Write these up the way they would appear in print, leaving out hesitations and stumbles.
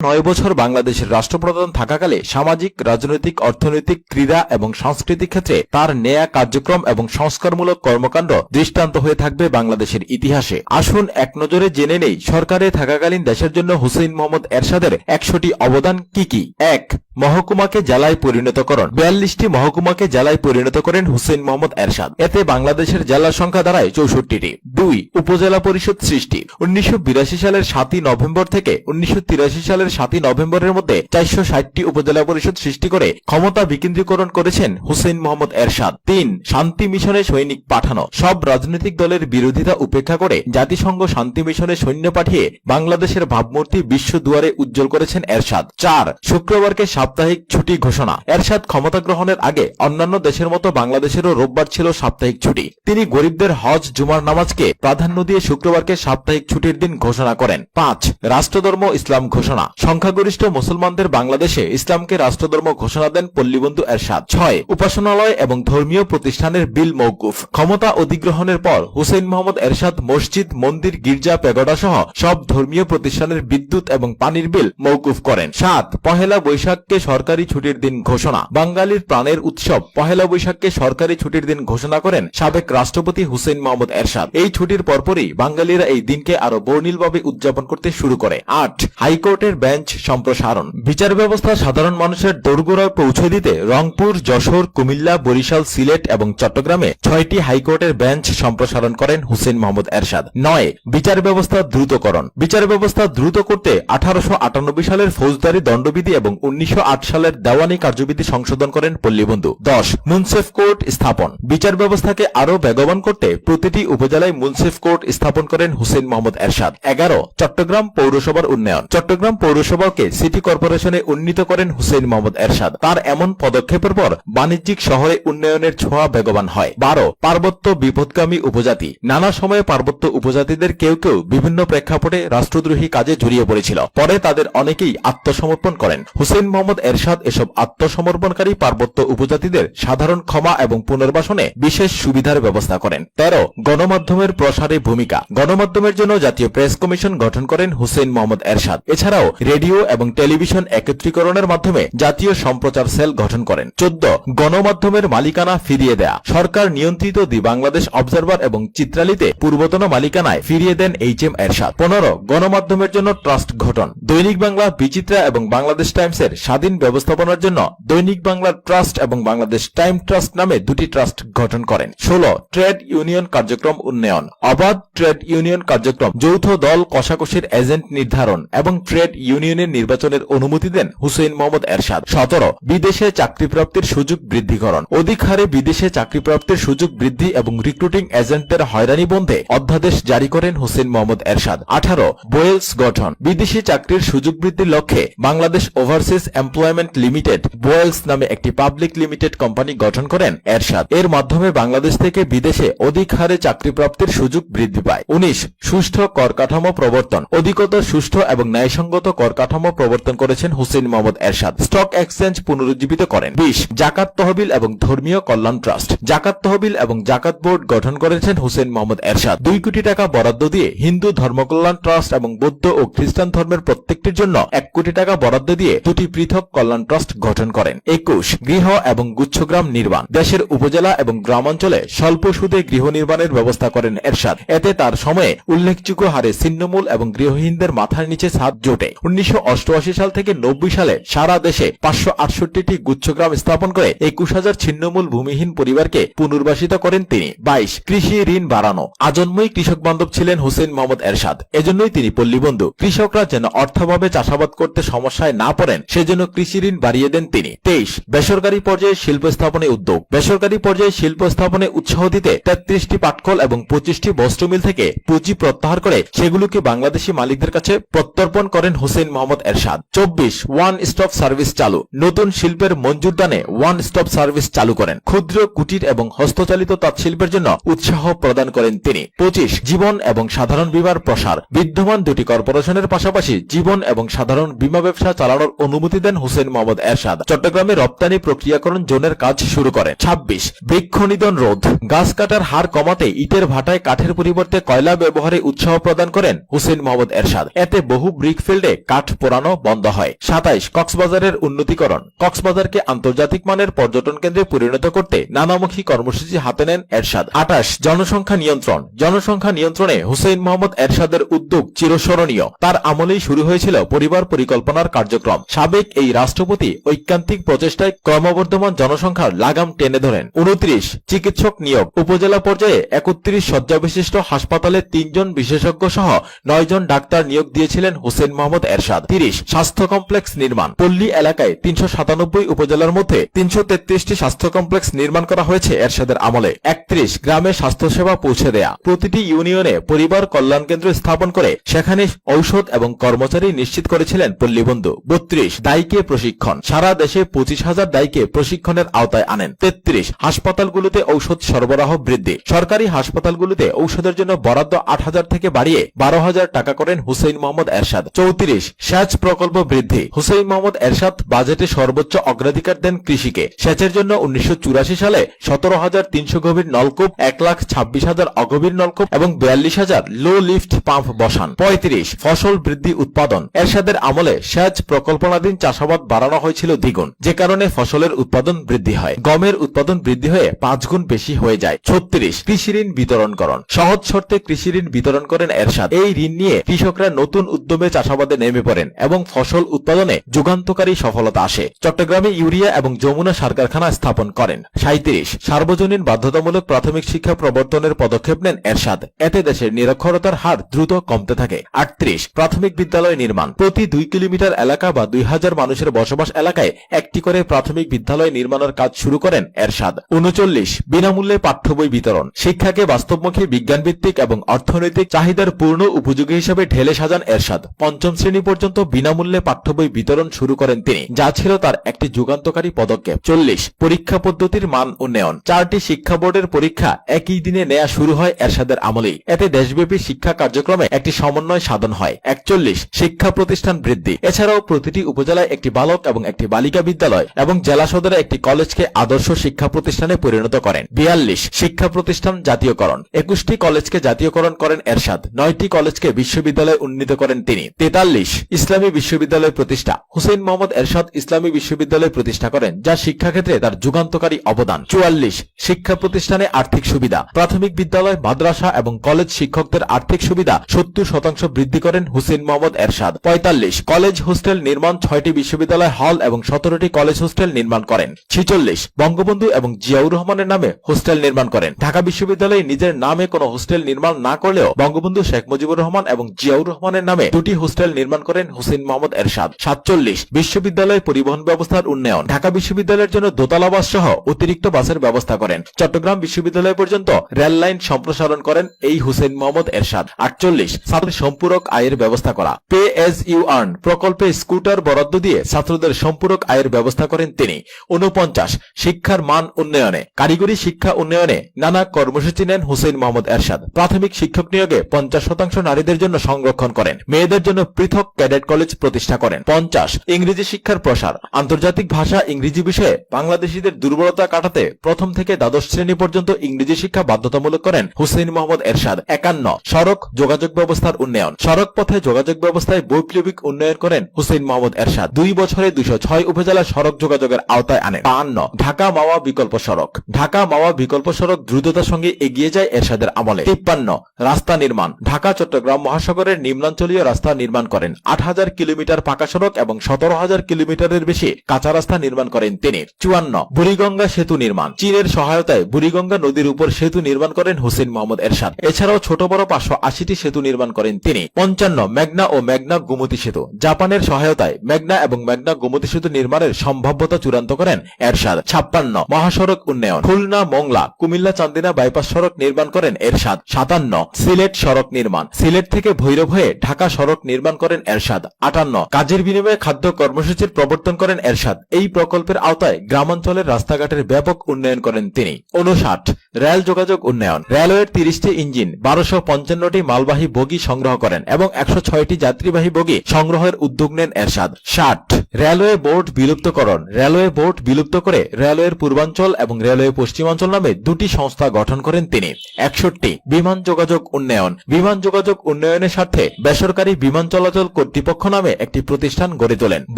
9 বছর বাংলাদেশের রাষ্ট্রপ্রধান থাকাকালে সামাজিক, রাজনৈতিক, অর্থনৈতিক, ক্রীড়া এবং সাংস্কৃতিক ক্ষেত্রে তার নেয়া কার্যক্রম এবং সংস্কারমূলক কর্মকাণ্ড দৃষ্টান্ত হয়ে থাকবে বাংলাদেশের ইতিহাসে। আসুন এক নজরে জেনে নেই সরকারে থাকাকালীন দেশের জন্য হুসেইন মোহাম্মদ এরশাদের 100টি অবদান কি কি। 1. মহকুমাকে জেলায় পরিণতকরণ। 42টি মহকুমাকে জেলায় পরিণত করেন হুসেইন মোহাম্মদ এরশাদ। এতে বাংলাদেশের জেলার সংখ্যা দাঁড়ায় 64টি। 2. উপজেলা পরিষদ সৃষ্টি। 1982 সালের 7 নভেম্বর থেকে 1983 সালের 7 নভেম্বরের মধ্যে 460টি উপজেলা পরিষদ সৃষ্টি করে ক্ষমতা বিকেন্দ্রীকরণ করেছেন হুসেইন মোহাম্মদ এরশাদ। 3. শান্তি মিশনে সৈনিক পাঠানো। সব রাজনৈতিক দলের বিরোধিতা উপেক্ষা করে জাতিসংঘ শান্তি মিশনে সৈন্য পাঠিয়ে বাংলাদেশের ভাবমূর্তি বিশ্ব দুয়ারে উজ্জ্বল করেছেন এরশাদ। 4. শুক্রবারকে সাপ্তাহিক ছুটি ঘোষণা। এরশাদ ক্ষমতা গ্রহণের আগে অন্যান্য দেশের মতো বাংলাদেশেরও রোববার ছিল সাপ্তাহিক ছুটি। তিনি গরিবদের হজ জুমার নামাজকে প্রাধান্য দিয়ে শুক্রবারকে সাপ্তাহিক ছুটির দিন ঘোষণা করেন। 5. রাষ্ট্রধর্ম ইসলাম ঘোষণা। সংখ্যাগরিষ্ঠ মুসলমানদের বাংলাদেশে ইসলামকে রাষ্ট্রধর্ম ঘোষণা দেন পল্লীবন্ধু এরশাদ। 6. উপাসনালয় এবং ধর্মীয় প্রতিষ্ঠানের বিল মওকুফ। ক্ষমতা অধিগ্রহণের পর হুসেইন মোহাম্মদ এরশাদ মসজিদ, মন্দির, গির্জা, পেগোডা সহ সব ধর্মীয় প্রতিষ্ঠানের বিদ্যুৎ এবং পানির বিল মওকুফ করেন। 7. পহেলা বৈশাখকে সরকারি ছুটির দিন ঘোষণা। বাঙালির প্রাণের উৎসব পহেলা বৈশাখকে সরকারি ছুটির দিন ঘোষণা করেন সাবেক রাষ্ট্রপতি হুসেইন মোহাম্মদ এরশাদ। এই ছুটির পরপরই বাঙালিরা এই দিনকে আরো বর্ণিলভাবে উদযাপন করতে শুরু করে। 8. হাইকোর্টের বেঞ্চ সম্প্রসারণ। বিচার ব্যবস্থা সাধারণ মানুষের দোরগোড়ায় পৌঁছে দিতে রংপুর, যশোর, কুমিল্লা, বরিশাল, সিলেট এবং চট্টগ্রামে 6টি হাইকোর্টের বেঞ্চ সম্প্রসারণ করেন হুসেইন মোহাম্মদ এরশাদ। 9. বিচার ব্যবস্থা দ্রুতকরণ। বিচার ব্যবস্থা দ্রুত করতে 1898 সালের ফৌজদারি দণ্ডবিধি এবং 1908 সালের দেওয়ানি কার্যবিধি সংশোধন করেন পল্লীবন্ধু। 10. মুনসিফ কোর্ট স্থাপন। বিচার ব্যবস্থাকে আরো বেগবান করতে প্রতিটি উপজেলায় মুনসিফ কোর্ট স্থাপন করেন হুসেইন মোহাম্মদ এরশাদ। 11. চট্টগ্রাম পৌরসভার উন্নয়ন। চট্টগ্রাম পৌরসভাকে সিটি কর্পোরেশনে উন্নীত করেন হুসেইন মোহাম্মদ এরশাদ। তার এমন পদক্ষেপের পর বাণিজ্যিক শহরে উন্নয়নের ছোঁয়া বেগবান হয়। 12. পার্বত্য বিপদগামী উপজাতি। নানা সময়ে পার্বত্য উপজাতিদের কেউ কেউ বিভিন্ন প্রেক্ষাপটে রাষ্ট্রদ্রোহী কাজে জড়িয়ে পড়েছিল। পরে তাদের অনেকেই আত্মসমর্পণ করেন। হুসেইন মোহাম্মদ এরশাদ এসব আত্মসমর্পণকারী পার্বত্য উপজাতিদের সাধারণ ক্ষমা এবং পুনর্বাসনে বিশেষ সুবিধার ব্যবস্থা করেন। 13. গণমাধ্যমের প্রসারে ভূমিকা। গণমাধ্যমের জন্য জাতীয় প্রেস কমিশন গঠন করেন হুসেইন মোহাম্মদ এরশাদ। এছাড়াও রেডিও এবং টেলিভিশন একত্রীকরণের মাধ্যমে জাতীয় সম্প্রচার সেল গঠন করেন। 14. গণমাধ্যমের মালিকানা ফিরিয়ে দেয়া। সরকার নিয়ন্ত্রিত দি বাংলাদেশ অবজারভার এবং চিত্রালীতে পূর্বতন মালিকানায় ফিরিয়ে দেন এইচ.এম. এরশাদ। 15. গণমাধ্যমের জন্য ট্রাস্ট গঠন। দৈনিক বাংলা, বিচিত্রা এবং বাংলাদেশ টাইমসের স্বাধীন ব্যবস্থাপনার জন্য দৈনিক বাংলা ট্রাস্ট এবং বাংলাদেশ টাইম ট্রাস্ট নামে দুটি ট্রাস্ট গঠন করেন। 16. ট্রেড ইউনিয়ন কার্যক্রম উন্নয়ন। অবাধ ট্রেড ইউনিয়ন কার্যক্রম, যৌথ দল কষাকষির এজেন্ট নির্ধারণ এবং ট্রেড ইউনিয়নের নির্বাচনের অনুমতি দেন হুসেইন মোহাম্মদ এরশাদ। 17. বিদেশে চাকরিপ্রাপ্তির সুযোগ বৃদ্ধিকরণ। অধিক হারে বিদেশে চাকরিপ্রাপ্তির সুযোগ বৃদ্ধি এবং রিক্রুটিং এজেন্টদের হয়রানি বন্ধে অধ্যাদেশ জারি করেন হুসেইন মোহাম্মদ এরশাদ। 18. বোয়েলস গঠন। বিদেশি চাকরির সুযোগ বৃদ্ধির লক্ষ্যে বাংলাদেশ ওভারসিজ এমপ্লয়মেন্ট লিমিটেড বোয়েলস নামে একটি পাবলিক লিমিটেড কোম্পানি গঠন করেন এরশাদ। এর মাধ্যমে বাংলাদেশ থেকে বিদেশে অধিক হারে চাকরিপ্রাপ্তির সুযোগ বৃদ্ধি পায়। 19. সুষ্ঠু কর কাঠামো প্রবর্তন। অধিকতর সুষ্ঠু এবং ন্যায়সঙ্গত কর কাঠামো প্রবর্তন করেছেন হুসেইন মোহাম্মদ এরশাদ। স্টক এক্সচেঞ্জ পুনরুজ্জীবিত করেন। 20. জাকাত তহবিল এবং ধর্মীয় কল্যাণ ট্রাস্ট। জাকাত তহবিল এবং জাকাত বোর্ড গঠন করেছেন হুসেইন মোহাম্মদ এরশাদ। 2 কোটি টাকা বরাদ্দ দিয়ে হিন্দু ধর্মকল্যাণ ট্রাস্ট এবং বৌদ্ধ ও খ্রিস্টান ধর্মের প্রত্যেকটির জন্য 1 কোটি টাকা বরাদ্দ দিয়ে 2টি পৃথক কল্যাণ ট্রাস্ট গঠন করেন। 21. গৃহ এবং গুচ্ছগ্রাম নির্মাণ। দেশের উপজেলা এবং গ্রামাঞ্চলে স্বল্প সুদে গৃহ নির্মাণের ব্যবস্থা করেন এরশাদ। এতে তার সময়ে উল্লেখযোগ্য হারে ছিন্নমূল এবং গৃহহীনদের মাথার নিচে ছাদ জোটে। 1988 সাল থেকে 90 সালে সারা দেশে 568টি গুচ্ছগ্রাম স্থাপন করে 21,000 ছিন্নমূল ভূমিহীন পরিবারকে পুনর্বাসিত করেন তিনি। 22. কৃষি ঋণ বাড়ানো। আজন্মই কৃষক বান্ধব ছিলেন হুসেইন মোহাম্মদ এরশাদ। এজন্যই তিনি পল্লীবন্ধু। কৃষকরা যেন অর্থাভাবে চাষাবাদ করতে সমস্যায় না পড়েন সেজন্য কৃষি ঋণ বাড়িয়ে দেন তিনি। 23. বেসরকারি পর্যায়ে শিল্প স্থাপনে উদ্যোগ। বেসরকারি পর্যায়ে শিল্প স্থাপনে উৎসাহ দিতে 33টি পাটকল এবং 25টি বস্ত্রমিল থেকে পুঁজি প্রত্যাহার করে সেগুলোকে বাংলাদেশি মালিকদের কাছে প্রত্যর্পণ করেন হুসেইন মোহাম্মদ এরশাদ। 24. ওয়ান স্টপ সার্ভিস চালু। নতুন শিল্পের মঞ্জুর দানে ওয়ান স্টপ সার্ভিস চালু করেন। ক্ষুদ্র, কুটির এবং হস্তচালিত তাঁতশিল্পের জন্য উৎসাহ প্রদান করেন তিনি। 25. জীবন এবং সাধারণ বীমার প্রসার। বিদ্যমান দুটি কর্পোরেশনের পাশাপাশি জীবন এবং সাধারণ বীমা ব্যবসা চালানোর অনুমতি দেন হুসেইন মোহাম্মদ এরশাদ। চট্টগ্রামে রপ্তানি প্রক্রিয়াকরণ জোনের কাজ শুরু করেন। 26. বৃক্ষ নিধন রোধ। গাছ কাটার হার কমাতে ইটের ভাটায় কাঠের পরিবর্তে কয়লা ব্যবহারে উৎসাহ প্রদান করেন হুসেইন মোহাম্মদ এরশাদ। এতে বহু ব্রিক ফিল্ডে কাঠ পোড়ানো বন্ধ হয়। 27 কক্সবাজারের উন্নতিকরণ। কক্সবাজারকে আন্তর্জাতিক মানের পর্যটন কেন্দ্রে পরিণত করতে নানামুখী কর্মসূচি হাতে নেন এরশাদ। 28 জনসংখ্যা নিয়ন্ত্রণ। জনসংখ্যা নিয়ন্ত্রণে হুসেইন মোহাম্মদ এরশাদের উদ্যোগ চিরস্মরণীয়। তার আমলেই শুরু হয়েছিল পরিবার পরিকল্পনার কার্যক্রম। সাবেক এই রাষ্ট্রপতি ঐকান্তিক প্রচেষ্টায় ক্রমবর্ধমান জনসংখ্যার লাগাম টেনে ধরেন। 29 চিকিৎসক নিয়োগ। উপজেলা পর্যায়ে 31 শয্যা বিশিষ্ট হাসপাতালে 3 জন বিশেষজ্ঞ সহ 9 জন ডাক্তার নিয়োগ দিয়েছিলেন হুসেইন মোহাম্মদ এরশাদ। 30 স্বাস্থ্য কমপ্লেক্স নির্মাণ। পল্লী এলাকায় 397 উপজেলার মধ্যে 333টি স্বাস্থ্য কমপ্লেক্স নির্মাণ করা হয়েছে এরশাদের আমলে। 31 গ্রামে স্বাস্থ্যসেবা পৌঁছে দেয়া। প্রতিটি ইউনিয়নে পরিবার কল্যাণ কেন্দ্র স্থাপন করে সেখানে ঔষধ এবং কর্মচারী নিশ্চিত করেছিলেন পল্লীবন্ধু। 32 দায়ীকে প্রশিক্ষণ। সারা দেশে 25,000 দায়ীকে প্রশিক্ষণের আওতায় আনেন। 33 হাসপাতালগুলোতে ঔষধ সরবরাহ বৃদ্ধি। সরকারি হাসপাতালগুলোতে ঔষধের জন্য বরাদ্দ 8,000 থেকে বাড়িয়ে 12,000 টাকা করেন হুসেইন মোহাম্মদ এরশাদ। 34 সেচ প্রকল্প বৃদ্ধি। হুসেইন মোহাম্মদ এরশাদ বাজেটে সর্বোচ্চ অগ্রাধিকার দেন কৃষিকে। সেচের জন্য 1984 সালে 17,300 গভীর নলকূপ, 1,26,000 অগভীর নলকূপ এবং 42,000 লো লিফট পাম্প বসান। 35 ফসল বৃদ্ধি উৎপাদন। এরশাদের আমলে সেচ প্রকল্পনাধীন চাষাবাদ বাড়ানো হয়েছিল দ্বিগুণ, যে কারণে ফসলের উৎপাদন বৃদ্ধি হয়। গমের উৎপাদন বৃদ্ধি হয়ে 5 গুণ বেশি হয়ে যায়। 36 কৃষি ঋণ বিতরণকরণ। সহজ শর্তে কৃষি ঋণ বিতরণ করেন এরশাদ। এই ঋণ নিয়ে কৃষকরা নতুন উদ্যমে চাষাবাদে নেমে পড়েন এবং ফসল উৎপাদনে যুগান্তকারী সফলতা আসে। চট্টগ্রামে ইউরিয়া এবং যমুনা সার কারখানা স্থাপন করেন। 37 সার্বজনীন বাধ্যতামূলক প্রাথমিক শিক্ষা প্রবর্তনের পদক্ষেপ নেন এরশাদ। এতে দেশের নিরক্ষরতার হার দ্রুত কমতে থাকে। 38 প্রাথমিক বিদ্যালয় নির্মাণ। প্রতি 2 কিলোমিটার এলাকা বা 2000 মানুষের বসবাস এলাকায় একটি করে প্রাথমিক বিদ্যালয় নির্মাণের কাজ শুরু করেন এরশাদ। 39 বিনামূল্যে পাঠ্য বই বিতরণ। শিক্ষাকে বাস্তবমুখী, বিজ্ঞানভিত্তিক এবং অর্থনৈতিক চাহিদার পূর্ণ উপযোগী হিসেবে ঢেলে সাজান এরশাদ। 5ম শ্রেণী পর্যন্ত বিনামূল্যে পাঠ্য বই বিতরণ শুরু করেন তিনি, যা ছিল তার একটি যুগান্তকারী পদক্ষেপ। 40 পরীক্ষা পদ্ধতির মান উন্নয়ন। 4টি শিক্ষা বোর্ডের পরীক্ষা একই দিনে নেওয়া শুরু হয় এরশাদের আমলেই। এতে দেশব্যাপী শিক্ষা কার্যক্রমে একটি সমন্বয় সাধন হয়। 41 শিক্ষা প্রতিষ্ঠান বৃদ্ধি। এছাড়াও প্রতিটি উপজেলায় একটি বালক এবং একটি বালিকা বিদ্যালয় এবং জেলা সদরে একটি কলেজকে আদর্শ শিক্ষা প্রতিষ্ঠানে পরিণত করেন। 42 শিক্ষা প্রতিষ্ঠান জাতীয়করণ। 21টি কলেজকে জাতীয়করণ করেন এরশাদ। 9টি কলেজকে বিশ্ববিদ্যালয়ে উন্নীত করেন তিনি। 43 ইসলামী বিশ্ববিদ্যালয় প্রতিষ্ঠা। হুসেইন মোহাম্মদ এরশাদ ইসলামী বিশ্ববিদ্যালয় প্রতিষ্ঠা করেন, যা শিক্ষাক্ষেত্রে তার যুগান্তকারী অবদান। 44 শিক্ষা প্রতিষ্ঠানে আর্থিক সুবিধা। প্রাথমিক বিদ্যালয়, মাদ্রাসা এবং কলেজ শিক্ষকদের আর্থিক সুবিধা 70% বৃদ্ধি করেন হুসেইন মোহাম্মদ এরশাদ। 45 কলেজ হোস্টেল নির্মাণ। 6টি বিশ্ববিদ্যালয় হল এবং 17টি কলেজ হোস্টেল নির্মাণ করেন। 46 বঙ্গবন্ধু এবং জিয়াউর রহমানের নামে হোস্টেল নির্মাণ করেন। ঢাকা বিশ্ববিদ্যালয় নিজের নামে কোনো হোস্টেল নির্মাণ না করলেও বঙ্গবন্ধু শেখ মুজিবুর রহমান এবং জিয়াউর রহমানের নামে 2টি হোস্টেল নির্মাণ করেন হুসেইন মোহাম্মদ এরশাদ। 47 বিশ্ববিদ্যালয় পরিবহন ব্যবস্থার উন্নয়ন। ঢাকা বিশ্ববিদ্যালয়ের জন্য দোতলা বাস সহ অতিরিক্ত বাসের ব্যবস্থা করেন। চট্টগ্রাম বিশ্ববিদ্যালয় পর্যন্ত রেল লাইন সম্প্রসারণ করেন এই হুসেইন মোহাম্মদ এরশাদ। 48 ছাত্রদের সম্পূরক আয়ের ব্যবস্থা করা। পে এজ ইউ আর্ন প্রকল্পে স্কুটার বরাদ্দ দিয়ে ছাত্রদের সম্পূরক আয়ের ব্যবস্থা করেন তিনি। 49 শিক্ষার মান উন্নয়নে। কারিগরি শিক্ষা উন্নয়নে নানা কর্মসূচি নেন হুসেইন মোহাম্মদ এরশাদ। প্রাথমিক শিক্ষক নিয়োগে 50% নারীদের জন্য সংরক্ষণ করেন। মেয়েদের জন্য পৃথক ক্যাডেট কলেজ প্রতিষ্ঠা করেন। 50 ইংরেজি শিক্ষার প্রসার। আন্তর্জাতিক ভাষা ইংরেজি বিষয়ে বাংলাদেশিদের দুর্বলতা কাটাতে প্রথম থেকে দ্বাদশ শ্রেণী পর্যন্ত ইংরেজি শিক্ষা বাধ্যতামূলক করেন হুসেইন মোহাম্মদ এরশাদ। 51 সড়ক যোগাযোগ ব্যবস্থার উন্নয়ন। সড়ক পথে যোগাযোগ ব্যবস্থায় বৈপ্লবিক উন্নয়ন করেন হুসেইন মোহাম্মদ এরশাদ। 2 বছরে 206 উপজেলা সড়ক যোগাযোগের আওতায় আনেন। 52 ঢাকা মাওয়া বিকল্প সড়ক। ঢাকা মাওয়া বিকল্প সড়ক দ্রুততার সঙ্গে এগিয়ে যায় এরশাদের আমলে। 53 রাস্তা নির্মাণ। ঢাকা চট্টগ্রাম মহাসাগরের নিম্নাঞ্চলীয় রাস্তা নির্মাণ করেন। 8,000 কিলোমিটার পাকা সড়ক এবং 17,000 কিলোমিটারের বেশি কাঁচা রাস্তা নির্মাণ করেন তিনি। 54 বুড়িগঙ্গা সেতু নির্মাণ। চীনের সহায়তায় বুড়িগঙ্গা নদীর উপর সেতু নির্মাণ করেন হুসেইন মোহাম্মদ এরশাদ। এছাড়াও ছোট বড় 580টি সেতু নির্মাণ করেন তিনি। 55 মেঘনা ও মেঘনা গোমতী সেতু। জাপানের সহায়তায় মেঘনা এবং মেঘনা গোমতী সেতু নির্মাণের সম্ভাব্যতা চূড়ান্ত করেন এরশাদ। 56 মহাসড়ক উন্নয়ন। খুলনা মংলা কুমিল্লা চান্দিনা বাইপাস সড়ক নির্মাণ করেন এরশাদ। 57 সিলেট সড়ক নির্মাণ। সিলেট থেকে ভৈরব হয়ে ঢাকা সড়ক নির্মাণ করেন এরশাদ। 58 কাজের বিনিময়ে খাদ্য কর্মসূচির প্রবর্তন করেন এরশাদ। এই প্রকল্পের আওতায় গ্রামাঞ্চলের রাস্তাঘাটের ব্যাপক উন্নয়ন করেন তিনি। 59 রেল যোগাযোগ উন্নয়ন। রেলওয়ের 30টি ইঞ্জিন, 1255টি মালবাহী বগি সংগ্রহ করেন এবং 106টি যাত্রীবাহী বগি সংগ্রহের উদ্যোগ নেন এরশাদ। 60 রেলওয়ে বোর্ড বিলুপ্তকরণ। রেলওয়ে বোর্ড বিলুপ্ত করে রেলওয়ের পূর্বাঞ্চল এবং রেলওয়ে পশ্চিমাঞ্চল নামে দুটি সংস্থা গঠন করেন তিনি। 61 বিমান যোগাযোগ উন্নয়ন। বিমান যোগাযোগ উন্নয়নের স্বার্থে বেসরকারি বিমান চলাচল কর্তৃপক্ষ নামে একটি প্রতিষ্ঠান গড়ে তোলেন।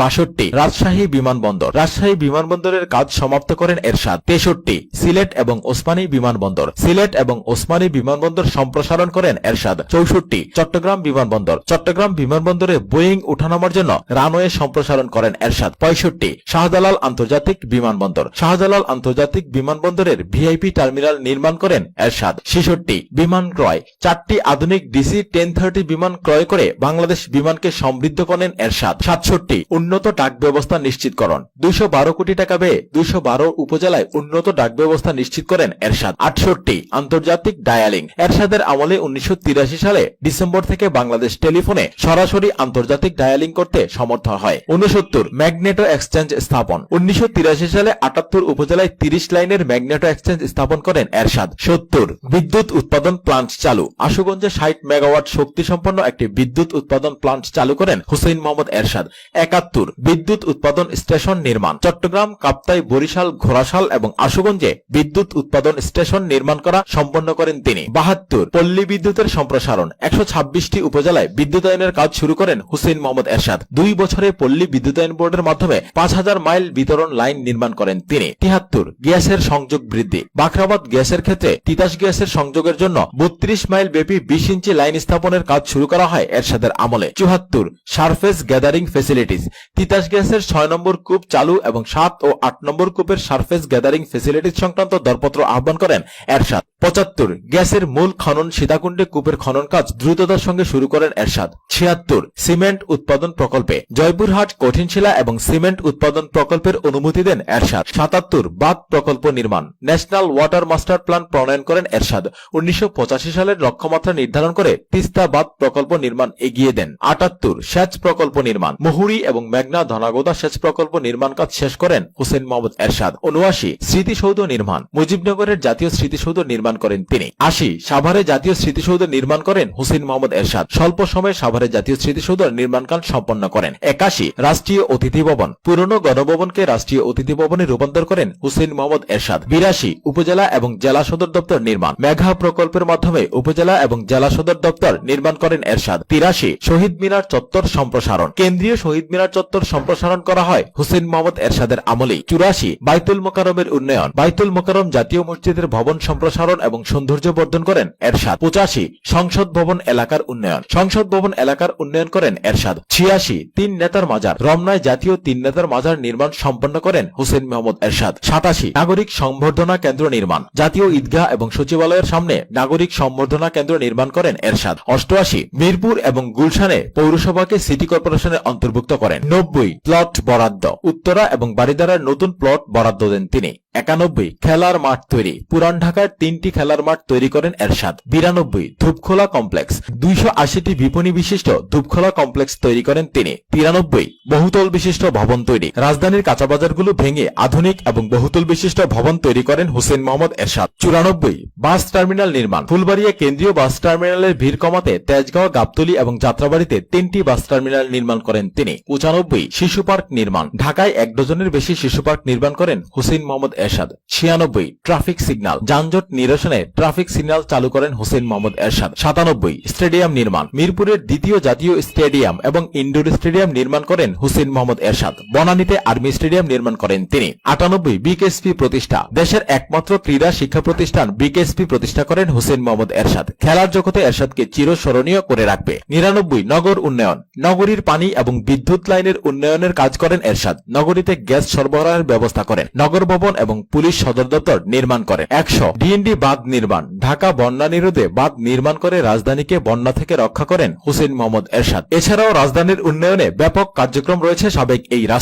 62 রাজশাহী বিমানবন্দর। রাজশাহী বিমানবন্দরের কাজ সমাপ্ত করেন এরশাদ। 63 সিলেট এবং ওসমানী বিমানবন্দর। সিলেট এবং ওসমানী বিমানবন্দর সম্প্রসারণ করেন এরশাদ। 64 চট্টগ্রাম বিমানবন্দর। চট্টগ্রাম বিমানবন্দরে বোয়িং ওঠানামার জন্য রানওয়ে সম্প্রসারণ করেন এরশাদ। 65 শাহজালাল আন্তর্জাতিক বিমানবন্দর। শাহজালাল আন্তর্জাতিক বিমানবন্দরের ভিআইপি টার্মিনাল নির্মাণ করেন এরশাদ। 66 বিমান ক্রয়। 4টি আধুনিক DC-1030 বিমান ক্রয় করে বাংলাদেশ বিমানকে সমৃদ্ধ করেন এরশাদ। 67 উন্নত ডাক ব্যবস্থা নিশ্চিতকরণ। 212 কোটি টাকা ব্যয়ে 212 উপজেলায় উন্নত ডাক ব্যবস্থা নিশ্চিত করেন এরশাদ। 68 আন্তর্জাতিক ডায়ালিং। এরশাদের আমলে 1983 সালে ডিসেম্বর থেকে বাংলাদেশ টেলিফোনে সরাসরি আন্তর্জাতিক ডায়ালিং করতে সমর্থ হয়। 69 ম্যাগনেটো এক্সচেঞ্জ স্থাপন। 1983 সালে 78 উপজেলায় 30 লাইনের ম্যাগনেটো এক্সচেঞ্জ স্থাপন করেন এরশাদ। 70 বিদ্যুৎ উৎপাদন প্লান্ট চালু। আশুগঞ্জে 60 মেগাওয়াট শক্তি সম্পন্ন একটি বিদ্যুৎ উৎপাদন প্লান্ট চালু করেন হুসেইন মোহাম্মদ এরশাদ। 71 বিদ্যুৎ উৎপাদন স্টেশন নির্মাণ। চট্টগ্রাম, কাপ্তাই, বরিশাল, ঘোড়াশাল এবং আশুগঞ্জে বিদ্যুৎ উৎপাদন স্টেশন নির্মাণ করা সম্পন্ন করেন তিনি। 72 পল্লী বিদ্যুতের সম্প্রসারণ। 126টি উপজেলায় বিদ্যুতায়নের কাজ শুরু করেন হুসেইন মোহাম্মদ এরশাদ। 2 বছরে পল্লী বিদ্যুতায়ন বোর্ডের মাধ্যমে 5000 মাইল বিতরণ লাইন নির্মাণ করেন তিনি। 73 গ্যাসের সংযোগ বৃদ্ধি। বাখরাবাদ গ্যাসের ক্ষেত্রে তিতাস গ্যাসের সংযোগের জন্য 32 মাইল ব্যাপী 20 ইঞ্চি লাইন স্থাপনের কাজ শুরু করা হয় এরশাদের আমলে। 74 সারফেস গ্যাদারিং ফেসিলিটিস। তিতাস গ্যাসের 6 নম্বর কূপ চালু এবং 7 ও 8 নম্বর কূপের সারফেস গ্যাদারিং ফেসিলিটিস সংক্রান্ত দরপত্র আহ্বান করেন এরশাদ। 75 গ্যাসের মূল খনন সীতাকুণ্ডে কূপের খনন কাজ দ্রুততার সঙ্গে শুরু করেন এরশাদ। 76 সিমেন্ট উৎপাদন প্রকল্পে। জয়পুরহাট কঠিন শিলা এবং সিমেন্ট উৎপাদন প্রকল্পের অনুমতি দেন এরশাদ। 77 বাঁধ প্রকল্প নির্মাণ। ন্যাশনাল ওয়াটার মাস্টার প্ল্যান প্রণয়ন করেন এরশাদ। 1985 সালের লক্ষ্যমাত্রা নির্ধারণ করে তিস্তা বাঁধ প্রকল্প নির্মাণ এগিয়ে দেন। 78 সেচ প্রকল্প নির্মাণ। মুহুরী এবং মেঘনা ধনাগোদা সেচ প্রকল্প নির্মাণ কাজ শেষ করেন হুসেইন মোহাম্মদ এরশাদ। 79 স্মৃতিসৌধ নির্মাণ। মুজিবনগরের জাতীয় স্মৃতিসৌধ নির্মাণ করেন তিনি। 80 সাভারে জাতীয় স্মৃতিসৌধ নির্মাণ করেন হুসেইন মোহাম্মদ এরশাদ। স্বল্প সময়ে সাভারে জাতীয় স্মৃতিসৌধ নির্মাণ কাজ সম্পন্ন করেন। 81 রাষ্ট্রীয় অতিথি ভবন। পুরনো গণভবনকে রাষ্ট্রীয় অতিথি ভবনে রূপান্তর করেন হুসেইন মোহাম্মদ এরশাদ। 82 উপজেলা এবং জেলা সদর দপ্তর নির্মাণ। মেঘা প্রকল্পের মাধ্যমে উপজেলা এবং জেলা সদর দপ্তর নির্মাণ করেন এরশাদ। 83 শহীদ মিনার চত্বর সম্প্রসারণ। কেন্দ্রীয় শহীদ মিনার চত্বর সম্প্রসারণ করা হয় হুসেইন মোহাম্মদ এরশাদের আমলেই। 84 বাইতুল মোকাররমের উন্নয়ন। বাইতুল মোকাররম জাতীয় মসজিদের ভবন সম্প্রসারণ এবং সৌন্দর্য বর্ধন করেন এরশাদ। 85 সংসদ ভবন এলাকার উন্নয়ন। সংসদ ভবন এলাকার উন্নয়ন করেন এরশাদ। 86 তিন নেতার মাজার। রমনায় জাতীয় তিন নেতার মাজার নির্মাণ সম্পন্ন করেন হুসেইন মোহাম্মদ এরশাদ। 87 নাগরিক সংবর্ধনা কেন্দ্র নির্মাণ। জাতীয় ঈদগাহ এবং সচিবালয়ের সামনে নাগরিক সংবর্ধনা কেন্দ্র নির্মাণ করেন এরশাদ। 88 মিরপুর এবং গুলশানে পৌরসভাকে সিটি কর্পোরেশনের অন্তর্ভুক্ত করেন। 90 প্লট বরাদ্দ। উত্তরা এবং বারিধারার নতুন প্লট বরাদ্দ দেন তিনি। 91 খেলার মাঠ তৈরি। পুরান ঢাকার 3টি খেলার মাঠ তৈরি করেন এরশাদ। 92 ধূপখোলা কমপ্লেক্স। 280টি বিপণী বিশিষ্ট ধূপখোলা কমপ্লেক্স তৈরি করেন তিনি। 93 বহুতল বিশিষ্ট ভবন তৈরি। রাজধানীর কাঁচাবাজারগুলো ভেঙে আধুনিক এবং বহুতল বিশিষ্ট ভবন তৈরি করেন হুসেইন মোহাম্মদ এরশাদ। 94 বাস টার্মিনাল নির্মাণ। ফুলবাড়িয়া কেন্দ্রীয় বাস টার্মিনালের ভিড় কমাতে তেজগাঁও, গাবতলী এবং যাত্রাবাড়িতে 3টি বাস টার্মিনাল নির্মাণ করেন তিনি। 95 শিশু পার্ক নির্মাণ। ঢাকায় 1 ডজনের বেশি শিশু পার্ক নির্মাণ করেন হুসেইন মোহাম্মদ এরশাদ। 96 ট্রাফিক সিগন্যাল। যানজট নিরসনে ট্রাফিক সিগন্যাল চালু করেন হুসেইন মোহাম্মদ এরশাদ। 97 স্টেডিয়াম নির্মাণ। মিরপুরের দ্বিতীয় জাতীয় স্টেডিয়াম এবং ইনডোর স্টেডিয়াম নির্মাণ করেন হুসেইন মোহাম্মদ এরশাদ। বনানীতে আর্মি স্টেডিয়াম নির্মাণ করেন তিনি। 98 বিকেএসপি প্রতিষ্ঠা। দেশের একমাত্র ক্রীড়া শিক্ষা প্রতিষ্ঠান বিকেএসপি প্রতিষ্ঠা করেন হুসেইন মোহাম্মদ এরশাদ। খেলার জগতে এরশাদকে চিরস্মরণীয় করে রাখবে। 99 নগর উন্নয়ন। নগরীর পানি এবং বিদ্যুৎ লাইনের উন্নয়নের কাজ করেন এরশাদ। নগরীতে গ্যাস সরবরাহের ব্যবস্থা করেন। নগর ভবন এবং পুলিশ সদর দপ্তর নির্মাণ করেন। 100 ডিএনডি বাঁধ নির্মাণ। ঢাকা বন্যা নিরোধে বাঁধ নির্মাণ করে রাজধানীকে বন্যা থেকে রক্ষা করেন হুসেইন মোহাম্মদ এরশাদ। এছাড়াও রাজধানীর উন্নয়নে ব্যাপক কার্যক্রম রয়েছে সাবেক এই রাষ্ট্র